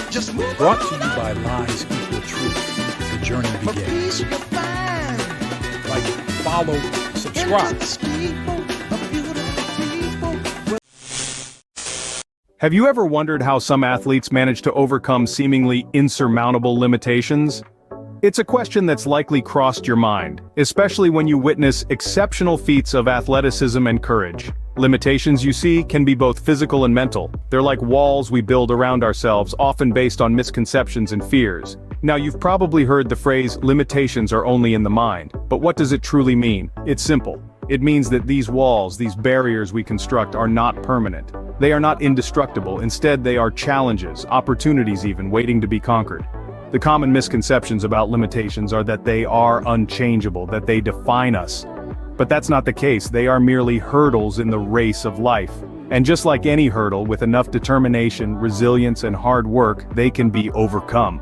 Brought to you by Lies Equal Truth. The journey begins. Like, follow, subscribe. Have you ever wondered how some athletes manage to overcome seemingly insurmountable limitations? It's a question that's likely crossed your mind, especially when you witness exceptional feats of athleticism and courage. Limitations, you see, can be both physical and mental. They're like walls we build around ourselves, often based on misconceptions and fears. Now, you've probably heard the phrase, limitations are only in the mind. But what does it truly mean? It's simple. It means that these walls, these barriers we construct, are not permanent. They are not indestructible. Instead, they are challenges, opportunities even, waiting to be conquered. The common misconceptions about limitations are that they are unchangeable, that they define us. But that's not the case. They are merely hurdles in the race of life. And just like any hurdle, with enough determination, resilience, and hard work, they can be overcome.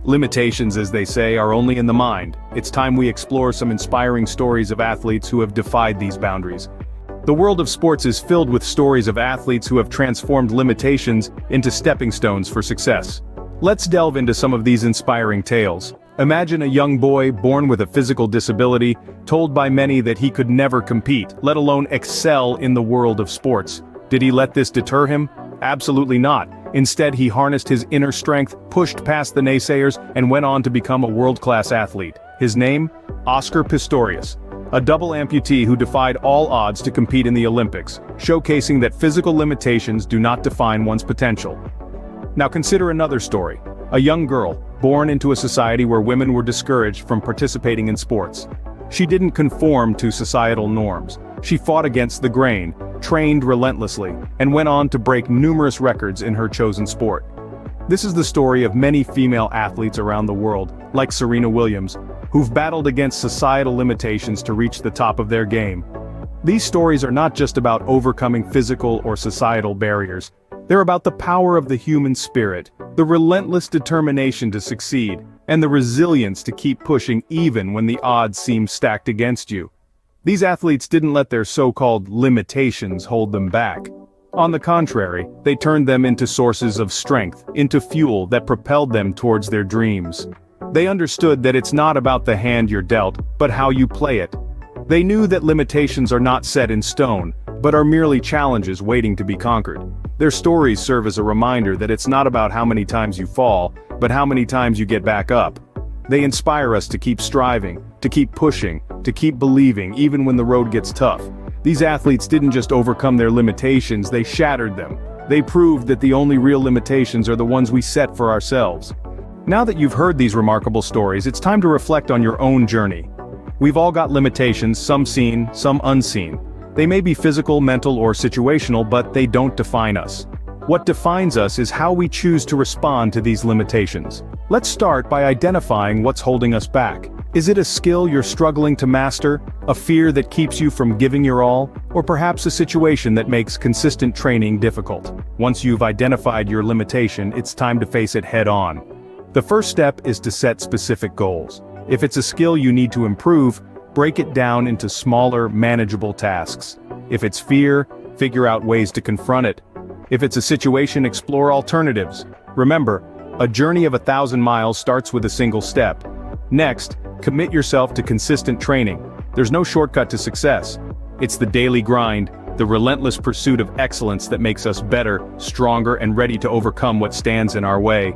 Limitations, as they say, are only in the mind. It's time we explore some inspiring stories of athletes who have defied these boundaries. The world of sports is filled with stories of athletes who have transformed limitations into stepping stones for success. Let's delve into some of these inspiring tales. Imagine a young boy born with a physical disability, told by many that he could never compete, let alone excel in the world of sports. Did he let this deter him? Absolutely not. Instead, he harnessed his inner strength, pushed past the naysayers, and went on to become a world-class athlete. His name? Oscar Pistorius. A double amputee who defied all odds to compete in the Olympics, showcasing that physical limitations do not define one's potential. Now consider another story. A young girl, born into a society where women were discouraged from participating in sports. She didn't conform to societal norms. She fought against the grain, trained relentlessly, and went on to break numerous records in her chosen sport. This is the story of many female athletes around the world, like Serena Williams, who've battled against societal limitations to reach the top of their game. These stories are not just about overcoming physical or societal barriers. They're about the power of the human spirit, the relentless determination to succeed, and the resilience to keep pushing even when the odds seem stacked against you. These athletes didn't let their so-called limitations hold them back. On the contrary, they turned them into sources of strength, into fuel that propelled them towards their dreams. They understood that it's not about the hand you're dealt, but how you play it. They knew that limitations are not set in stone, but are merely challenges waiting to be conquered. Their stories serve as a reminder that it's not about how many times you fall, but how many times you get back up. They inspire us to keep striving, to keep pushing, to keep believing even when the road gets tough. These athletes didn't just overcome their limitations, they shattered them. They proved that the only real limitations are the ones we set for ourselves. Now that you've heard these remarkable stories, it's time to reflect on your own journey. We've all got limitations, some seen, some unseen. They may be physical, mental, or situational, but they don't define us. What defines us is how we choose to respond to these limitations. Let's start by identifying what's holding us back. Is it a skill you're struggling to master, a fear that keeps you from giving your all, or perhaps a situation that makes consistent training difficult? Once you've identified your limitation, it's time to face it head-on. The first step is to set specific goals. If it's a skill you need to improve, break it down into smaller, manageable tasks. If it's fear, figure out ways to confront it. If it's a situation, explore alternatives. Remember, a journey of 1,000 miles starts with a single step. Next, commit yourself to consistent training. There's no shortcut to success. It's the daily grind, the relentless pursuit of excellence that makes us better, stronger, and ready to overcome what stands in our way.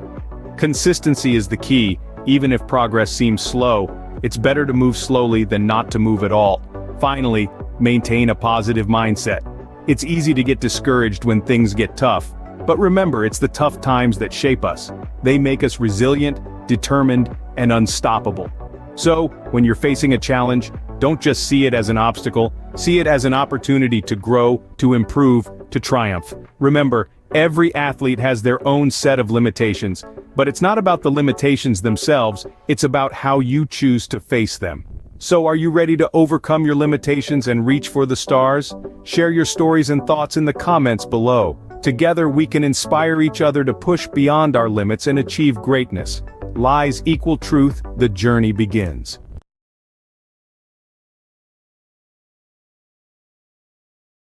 Consistency is the key. Even if progress seems slow, it's better to move slowly than not to move at all. Finally, maintain a positive mindset. It's easy to get discouraged when things get tough, but remember, it's the tough times that shape us. They make us resilient, determined, and unstoppable. So, when you're facing a challenge, don't just see it as an obstacle, see it as an opportunity to grow, to improve, to triumph. Remember, every athlete has their own set of limitations, but it's not about the limitations themselves, it's about how you choose to face them. So are you ready to overcome your limitations and reach for the stars? Share your stories and thoughts in the comments below. Together we can inspire each other to push beyond our limits and achieve greatness. Lies equal truth, the journey begins.